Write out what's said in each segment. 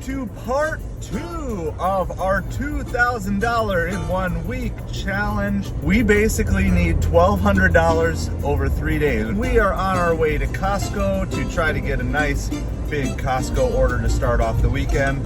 to part 2 of our $2,000 in 1 week challenge. We basically need $1,200 over 3 days. We are on our way to Costco to try to get a nice big Costco order to start off the weekend.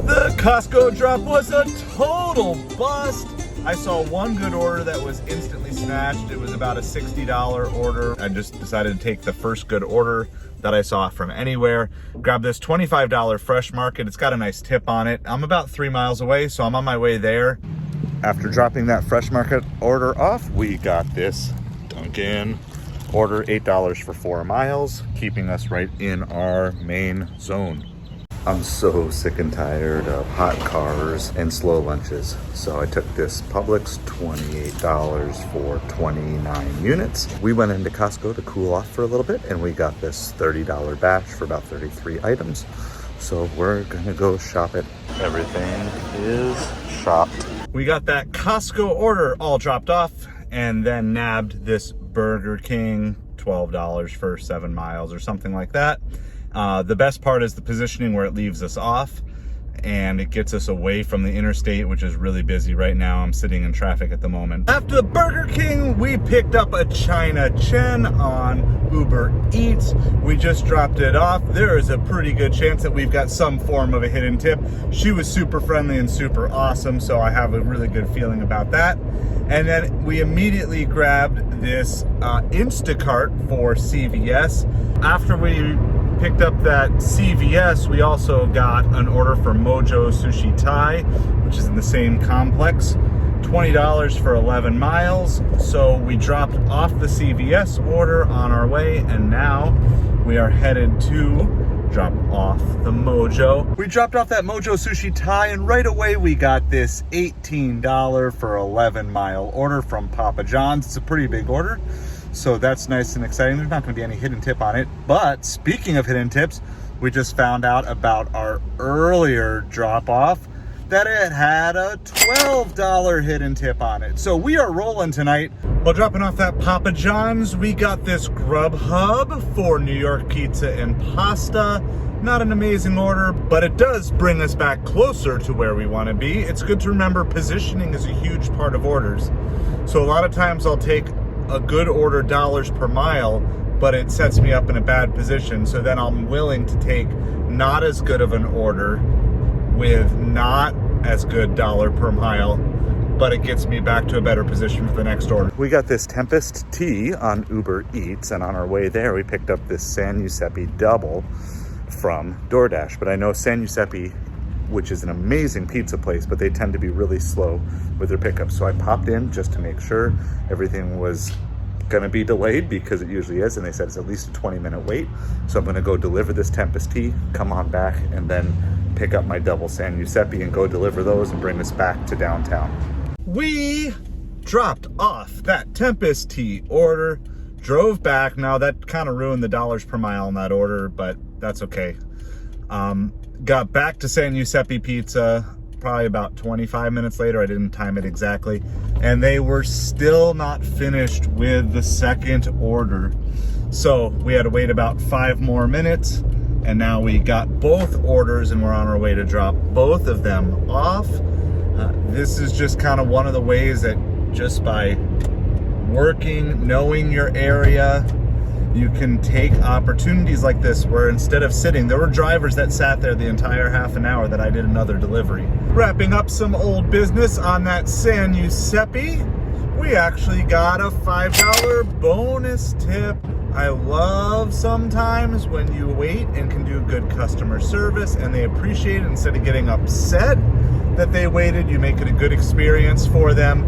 The Costco drop was a total bust. I saw one good order that was instantly snatched. It was about a $60 order. I just decided to take the first good order that I saw from anywhere. Grab this $25 Fresh Market. It's got a nice tip on it. I'm about 3 miles away, so I'm on my way there. After dropping that Fresh Market order off, we got this Dunkin' order, $8 for 4 miles, keeping us right in our main zone. I'm so sick and tired of hot cars and slow lunches. So I took this Publix, $28 for 29 units. We went into Costco to cool off for a little bit, and we got this $30 batch for about 33 items. So we're gonna go shop it. Everything is shopped. We got that Costco order all dropped off and then nabbed this Burger King, $12 for 7 miles or something like that. The best part is the positioning where it leaves us off and it gets us away from the interstate, which is really busy right now. I'm sitting in traffic at the moment. After the Burger King, we picked up a China Chen on Uber Eats. We just dropped it off. There is a pretty good chance that we've got some form of a hidden tip. She was super friendly and super awesome, so I have a really good feeling about that. And then we immediately grabbed this Instacart for CVS. After we picked up that CVS, we also got an order for Mojo Sushi Thai, which is in the same complex, $20 for 11 miles. So we dropped off the CVS order on our way, and now we are headed to drop off the Mojo. We dropped off that Mojo Sushi Thai, and right away we got this $18 for 11 mile order from Papa John's. It's a pretty big order, so that's nice and exciting. There's not going to be any hidden tip on it. But speaking of hidden tips, we just found out about our earlier drop off that it had a $12 hidden tip on it. So we are rolling tonight. While dropping off that Papa John's, we got this Grubhub for New York pizza and pasta. Not an amazing order, but it does bring us back closer to where we want to be. It's good to remember positioning is a huge part of orders. So a lot of times I'll take a good order dollars per mile, but it sets me up in a bad position. So then I'm willing to take not as good of an order with not as good dollar per mile, but it gets me back to a better position for the next order. We got this Tempest tea on Uber Eats, and on our way there, we picked up this San Giuseppe double from DoorDash. But I know San Giuseppe, which is an amazing pizza place, but they tend to be really slow with their pickups. So I popped in just to make sure everything was gonna be delayed, because it usually is, and they said it's at least a 20-minute wait. So I'm gonna go deliver this Tempest tea, come on back, and then pick up my double San Giuseppe and go deliver those and bring us back to downtown. We dropped off that Tempest tea order, drove back. Now that kind of ruined the dollars per mile on that order, but that's okay. Got back to San Giuseppe Pizza probably about 25 minutes later. I didn't time it exactly. And they were still not finished with the second order. So we had to wait about 5 more minutes. And now we got both orders and we're on our way to drop both of them off. This is just kind of one of the ways that just by working, knowing your area, you can take opportunities like this where instead of sitting, there were drivers that sat there the entire half an hour that I did another delivery. Wrapping up some old business on that San Giuseppe, we actually got a $5 bonus tip. I love sometimes when you wait and can do good customer service and they appreciate it. Instead of getting upset that they waited, you make it a good experience for them,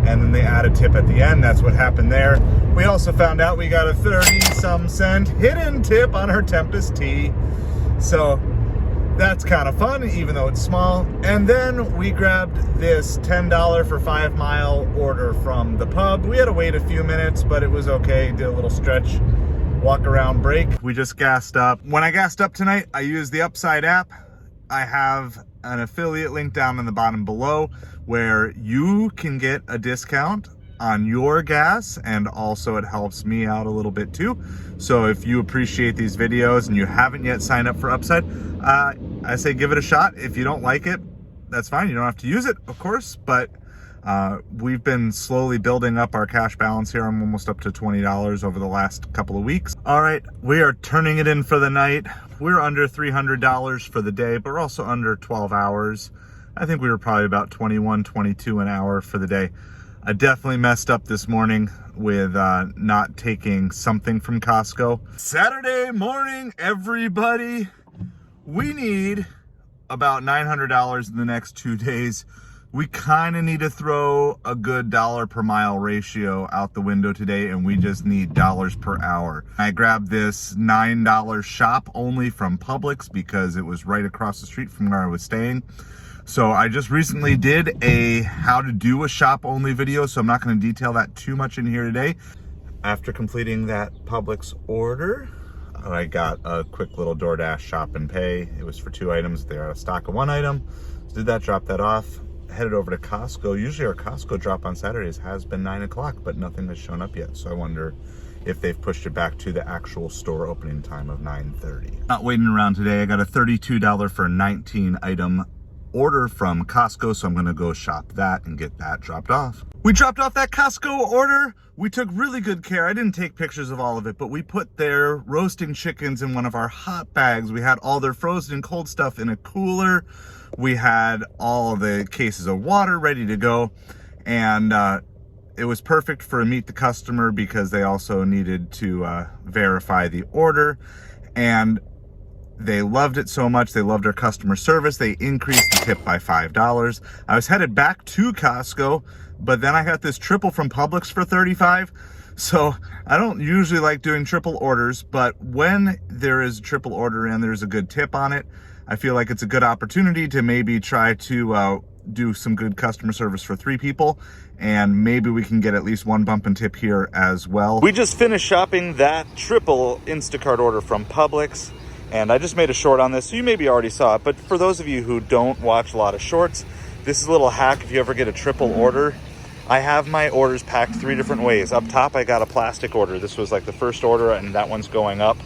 and then they add a tip at the end. That's what happened there. We also found out we got a 30-some cent hidden tip on her Tempest tea. So that's kind of fun, even though it's small. And then we grabbed this $10 for 5 mile order from the pub. We had to wait a few minutes, but it was okay. Did a little stretch, walk around break. We just gassed up. When I gassed up tonight, I used the Upside app. I have an affiliate link down in the bottom below where you can get a discount on your gas, and also it helps me out a little bit too. So if you appreciate these videos and you haven't yet signed up for Upside, I say give it a shot. If you don't like it, that's fine. You don't have to use it, of course, but we've been slowly building up our cash balance here. I'm almost up to $20 over the last couple of weeks. All right, we are turning it in for the night. We're under $300 for the day, but we're also under 12 hours. I think we were probably about 21, 22 an hour for the day. I definitely messed up this morning with not taking something from Costco. Saturday morning, everybody. We need about $900 in the next 2 days. We kind of need to throw a good dollar per mile ratio out the window today, and we just need dollars per hour. I grabbed this $9 shop only from Publix because it was right across the street from where I was staying. So I just recently did a how to do a shop only video, so I'm not going to detail that too much in here today. After completing that Publix order, I got a quick little DoorDash shop and pay. It was for 2 items. They're out of stock of 1 item. So did that, dropped that off. Headed over to Costco. Usually our Costco drop on Saturdays has been 9 o'clock, but nothing has shown up yet. So I wonder if they've pushed it back to the actual store opening time of 9:30. Not waiting around today. I got a $32 for a 19 item order from Costco, so I'm gonna go shop that and get that dropped off. We dropped off that Costco order. We took really good care. I didn't take pictures of all of it, but we put their roasting chickens in one of our hot bags. We had all their frozen and cold stuff in a cooler. We had all the cases of water ready to go, and it was perfect for Meet the Customer because they also needed to verify the order, and they loved it so much. They loved our customer service. They increased the tip by $5. I was headed back to Costco, but then I got this triple from Publix for $35. So I don't usually like doing triple orders, but when there is a triple order and there's a good tip on it, I feel like it's a good opportunity to maybe try to do some good customer service for 3 people, and maybe we can get at least 1 bump and tip here as well. We just finished shopping that triple Instacart order from Publix, and I just made a short on this, so you maybe already saw it, but for those of you who don't watch a lot of shorts, this is a little hack if you ever get a triple order. I have my orders packed 3 different ways. Up top, I got a plastic order. This was like the first order, and that one's going up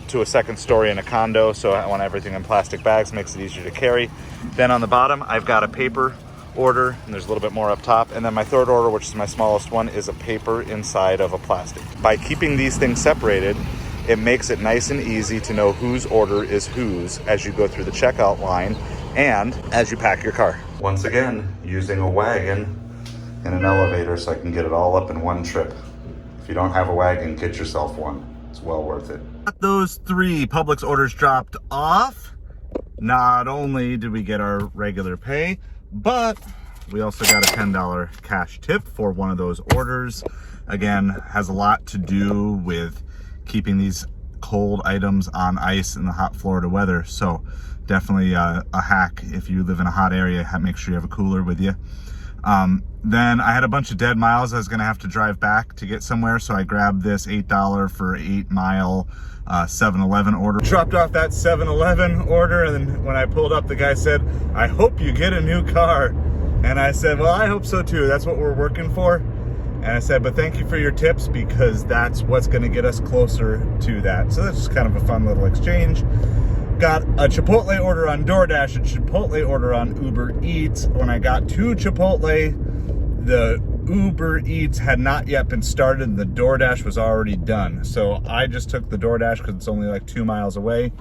to a 2nd story in a condo, so I want everything in plastic bags, makes it easier to carry. Then on the bottom, I've got a paper order, and there's a little bit more up top. And then my 3rd order, which is my smallest one, is a paper inside of a plastic. By keeping these things separated, it makes it nice and easy to know whose order is whose as you go through the checkout line and as you pack your car. Once again, using a wagon and an elevator so I can get it all up in one trip. If you don't have a wagon, get yourself one. It's well worth it. Those 3 Publix orders dropped off. Not only did we get our regular pay, but we also got a $10 cash tip for one of those orders. Again, has a lot to do with keeping these cold items on ice in the hot Florida weather. So definitely a hack if you live in a hot area. Make sure you have a cooler with you. Then I had a bunch of dead miles I was gonna have to drive back to get somewhere, so I grabbed this $8 for 8-mile 7-Eleven order. Dropped off that 7-Eleven order, and then when I pulled up, the guy said, "I hope you get a new car." And I said, "Well, I hope so too. That's what we're working for." And I said, "But thank you for your tips, because that's what's gonna get us closer to that." So that's just kind of a fun little exchange. Got a Chipotle order on DoorDash, a Chipotle order on Uber Eats. When I got to Chipotle, the Uber Eats had not yet been started and the DoorDash was already done. So I just took the DoorDash because it's only like 2 miles away.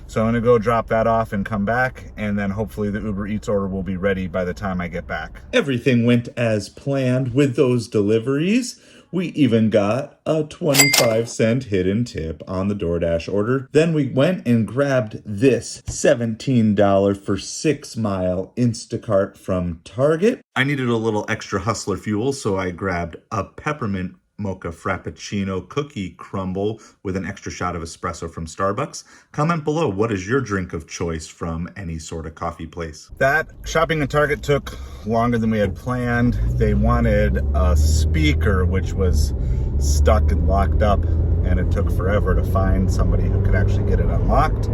So I'm gonna go drop that off and come back, and then hopefully the Uber Eats order will be ready by the time I get back. Everything went as planned with those deliveries. We even got a 25-cent hidden tip on the DoorDash order. Then we went and grabbed this $17 for 6-mile Instacart from Target. I needed a little extra hustler fuel, so I grabbed a peppermint mocha frappuccino cookie crumble with an extra shot of espresso from Starbucks. Comment below, what is your drink of choice from any sort of coffee place? That shopping at Target took longer than we had planned. They wanted a speaker which was stuck and locked up, and it took forever to find somebody who could actually get it unlocked.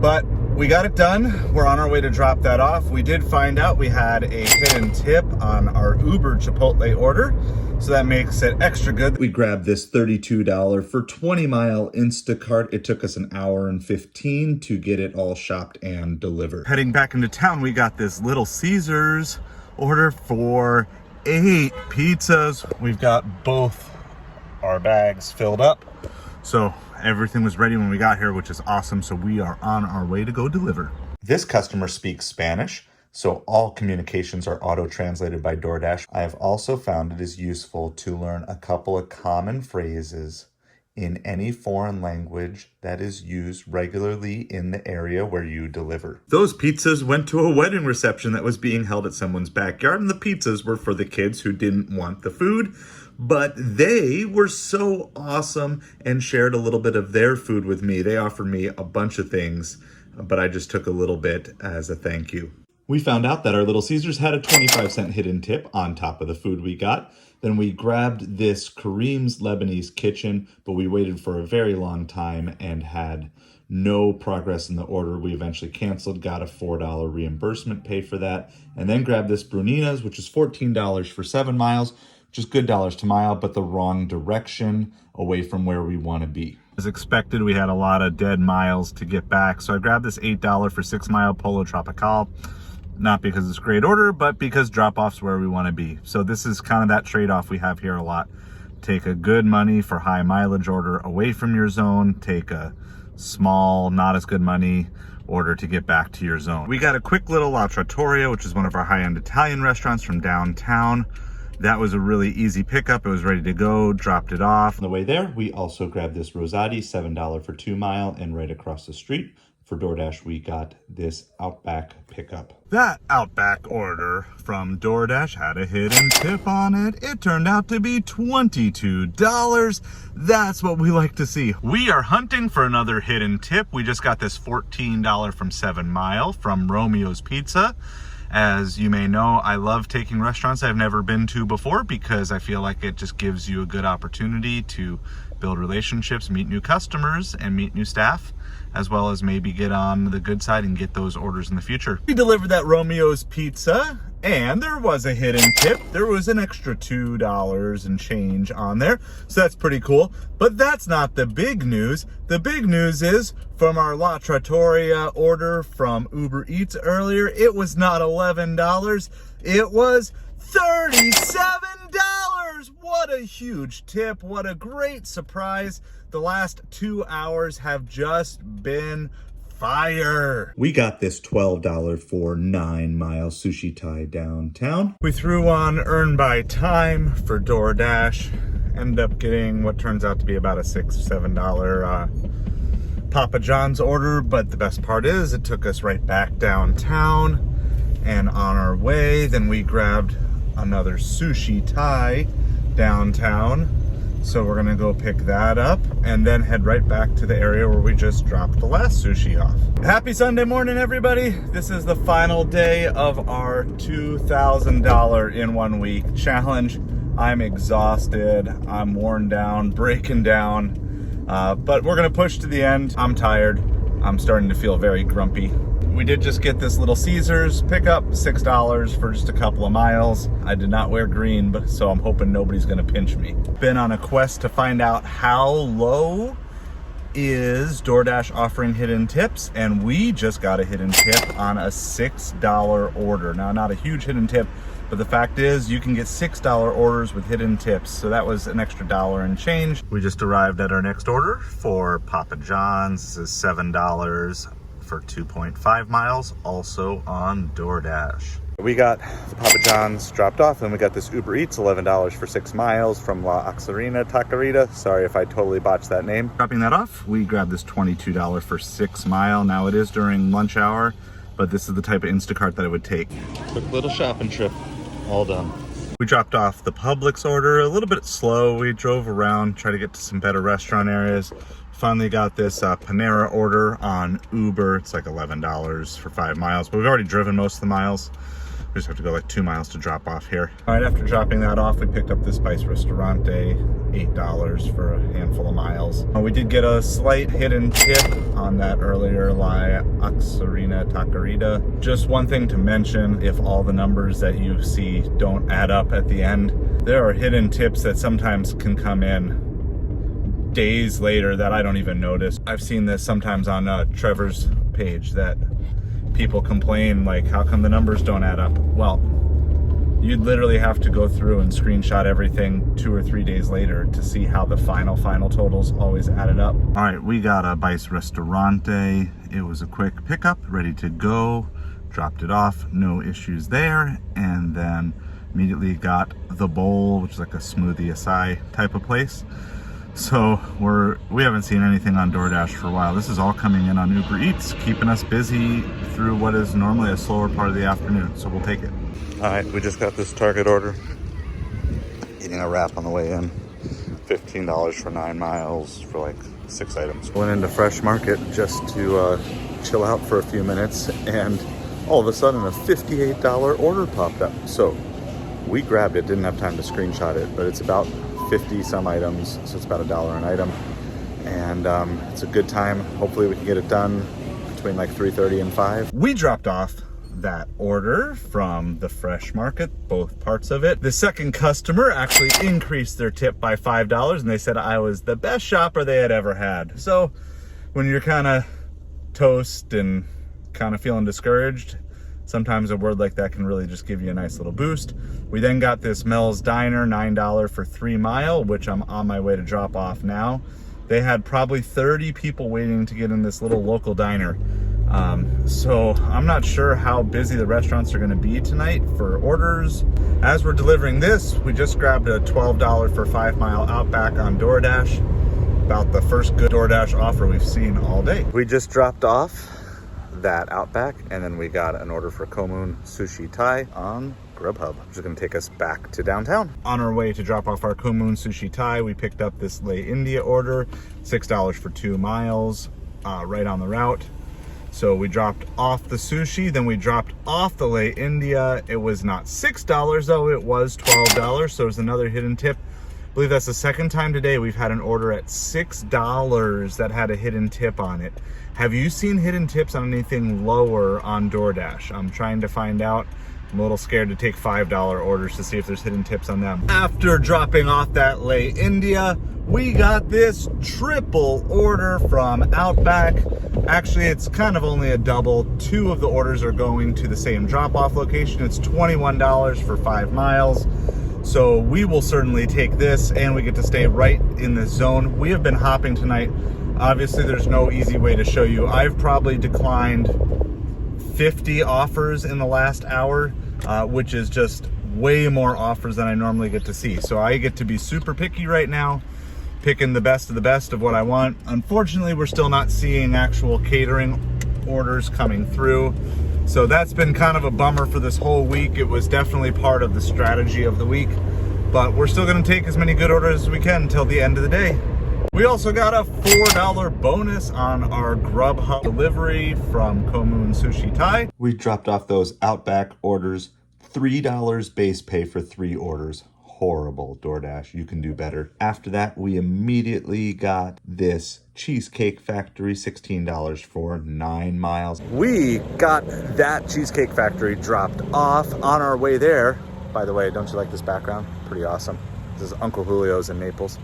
But we got it done. We're on our way to drop that off. We did find out we had a hidden tip on our Uber Chipotle order, so that makes it extra good. We grabbed this $32 for 20-mile Instacart. It took us an hour and 15 to get it all shopped and delivered. Heading back into town, we got this Little Caesars order for 8 pizzas. We've got both our bags filled up, so everything was ready when we got here, which is awesome. So we are on our way to go deliver. This customer speaks Spanish, so all communications are auto-translated by DoorDash. I have also found it is useful to learn a couple of common phrases in any foreign language that is used regularly in the area where you deliver. Those pizzas went to a wedding reception that was being held at someone's backyard, and the pizzas were for the kids who didn't want the food, but they were so awesome and shared a little bit of their food with me. They offered me a bunch of things, but I just took a little bit as a thank you. We found out that our Little Caesars had a 25-cent hidden tip on top of the food we got. Then we grabbed this Kareem's Lebanese Kitchen, but we waited for a very long time and had no progress in the order. We eventually canceled, got a $4 reimbursement pay for that, and then grabbed this Brunina's, which is $14 for 7 miles, which is good dollars to mile, but the wrong direction away from where we want to be. As expected, we had a lot of dead miles to get back, so I grabbed this $8 for 6-mile Polo Tropical. Not because it's a great order, but because drop-off's where we want to be. So this is kind of that trade-off we have here a lot. Take a good money for high mileage order away from your zone. Take a small, not as good money order to get back to your zone. We got a quick little La Trattoria, which is one of our high-end Italian restaurants from downtown. That was a really easy pickup. It was ready to go, dropped it off. On the way there, we also grabbed this Rosati, $7 for 2 mile, and right across the street for DoorDash, we got this Outback pickup. That Outback order from DoorDash had a hidden tip on it. It turned out to be $22. That's what we like to see. We are hunting for another hidden tip. We just got this $14 from 7 Mile from Romeo's Pizza. As you may know, I love taking restaurants I've never been to before because I feel like it just gives you a good opportunity to build relationships, meet new customers, and meet new staff, as well as maybe get on the good side and get those orders in the future. We delivered that Romeo's Pizza, and there was a hidden tip. There was an extra $2 and change on there, so that's pretty cool. But that's not the big news. The big news is from our La Trattoria order from Uber Eats earlier, it was not $11, it was $37. What a huge tip. What a great surprise. The last 2 hours have just been fire. We got this $12 for 9 mile Sushi Thai downtown. We threw on Earn by Time for DoorDash. Ended up getting what turns out to be about a $6 or $7 Papa John's order, but the best part is it took us right back downtown, and on our way, then we grabbed another Sushi Thai downtown. So we're gonna go pick that up and then head right back to the area where we just dropped the last sushi off. Happy Sunday morning, everybody. This is the final day of our $2,000 in 1 week challenge. I'm exhausted, I'm worn down, breaking down, but we're gonna push to the end. I'm tired, I'm starting to feel very grumpy. We did just get this Little Caesars pickup, $6 for just a couple of miles. I did not wear green, but so I'm hoping nobody's gonna pinch me. Been on a quest to find out how low is DoorDash offering hidden tips, and we just got a hidden tip on a $6 order. Now, not a huge hidden tip, but the fact is you can get $6 orders with hidden tips, so that was an extra $1 and change. We just arrived at our next order for Papa John's. This is $7 for 2.5 miles, also on DoorDash. We got the Papa John's dropped off, and we got this Uber Eats, $11 for 6 miles from La Oxarina Taqueria. Sorry if I totally botched that name. Dropping that off, we grabbed this $22 for 6 mile. Now it is during lunch hour, but this is the type of Instacart that it would take. Quick little shopping trip, all done. We dropped off the Publix order a little bit slow. We drove around, tried to get to some better restaurant areas. Finally got this Panera order on Uber. It's like $11 for 5 miles, but we've already driven most of the miles. We just have to go like 2 miles to drop off here. All right, after dropping that off, we picked up this Spice Ristorante, $8 for a handful of miles. We did get a slight hidden tip on that earlier La Oxarina Taquerita. Just one thing to mention, if all the numbers that you see don't add up at the end, there are hidden tips that sometimes can come in days later that I don't even notice. I've seen this sometimes on Trevor's page that people complain, like, how come the numbers don't add up? Well, you'd literally have to go through and screenshot everything 2 or 3 days later to see how the final totals always added up. All right, we got a Spice Ristorante. It was a quick pickup, ready to go. Dropped it off, no issues there. And then immediately got the bowl, which is like a smoothie acai type of place. So we haven't seen anything on DoorDash for a while. This is all coming in on Uber Eats, keeping us busy through what is normally a slower part of the afternoon, so we'll take it. All right, we just got this Target order. Eating a wrap on the way in. $15 for 9 miles for like 6 items. Went into Fresh Market just to chill out for a few minutes, and all of a sudden a $58 order popped up. So we grabbed it, didn't have time to screenshot it, but it's about 50 some items, so it's about $1 an item, and it's a good time. Hopefully we can get it done between like 3:30 and 5. We dropped off that order from the Fresh Market, both parts of it. The second customer actually increased their tip by $5, and they said I was the best shopper they had ever had. So when you're kind of toast and kind of feeling discouraged, sometimes a word like that can really just give you a nice little boost. We then got this Mel's Diner, $9 for 3 mile, which I'm on my way to drop off now. They had probably 30 people waiting to get in this little local diner. So I'm not sure how busy the restaurants are gonna be tonight for orders. As we're delivering this, we just grabbed a $12 for 5 mile Outback on DoorDash. About the first good DoorDash offer we've seen all day. We just dropped off that Outback, and then we got an order for Komun Sushi Thai on Grubhub, which is going to take us back to downtown. On our way to drop off our Komun Sushi Thai, we picked up this Lei India order, $6 for 2 miles, right on the route. So we dropped off the sushi, then we dropped off the Lei India. It was not $6 though, it was $12, so there's another hidden tip. I believe that's the second time today we've had an order at $6 that had a hidden tip on it. Have you seen hidden tips on anything lower on DoorDash? I'm trying to find out. I'm a little scared to take $5 orders to see if there's hidden tips on them. After dropping off that Lei India, we got this triple order from Outback. Actually, it's kind of only a double. 2 of the orders are going to the same drop-off location. It's $21 for 5 miles. So we will certainly take this, and we get to stay right in the zone. We have been hopping tonight. Obviously, there's no easy way to show you. I've probably declined 50 offers in the last hour, which is just way more offers than I normally get to see. So I get to be super picky right now, picking the best of the best of what I want. Unfortunately, we're still not seeing actual catering orders coming through. So that's been kind of a bummer for this whole week. It was definitely part of the strategy of the week, but we're still gonna take as many good orders as we can until the end of the day. We also got a $4 bonus on our Grubhub delivery from Komun Sushi Thai. We dropped off those Outback orders, $3 base pay for 3 orders. Horrible, DoorDash, you can do better. After that, we immediately got this Cheesecake Factory, $16 for 9 miles. We got that Cheesecake Factory dropped off on our way there. By the way, don't you like this background? Pretty awesome. This is Uncle Julio's in Naples.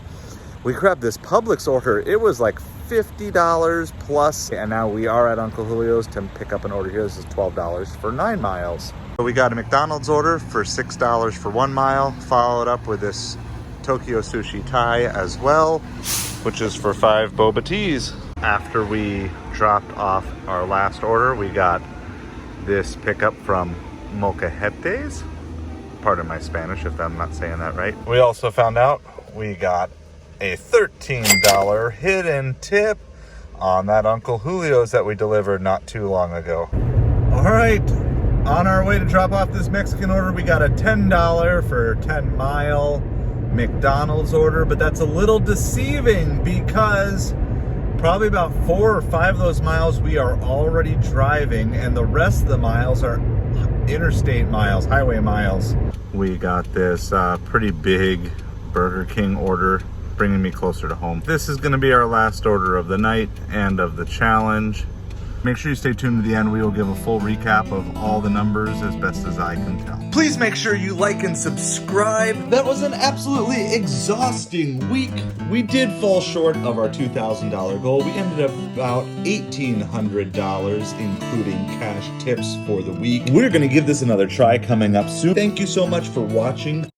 We grabbed this Publix order. It was like $50 plus, and now we are at Uncle Julio's to pick up an order here. This is $12 for 9 miles. So we got a McDonald's order for $6 for 1 mile, followed up with this Tokyo Sushi Thai as well, which is for 5 boba teas. After we dropped off our last order, we got this pickup from Molcajetes. Pardon my Spanish if I'm not saying that right. We also found out we got a $13 hidden tip on that Uncle Julio's that we delivered not too long ago. All right, on our way to drop off this Mexican order, we got a $10 for 10 mile McDonald's order, but that's a little deceiving because probably about 4 or 5 of those miles we are already driving, and the rest of the miles are interstate miles, highway miles. We got this pretty big Burger King order, bringing me closer to home. This is gonna be our last order of the night and of the challenge. Make sure you stay tuned to the end. We will give a full recap of all the numbers as best as I can tell. Please make sure you like and subscribe. That was an absolutely exhausting week. We did fall short of our $2,000 goal. We ended up about $1,800, including cash tips for the week. We're gonna give this another try coming up soon. Thank you so much for watching.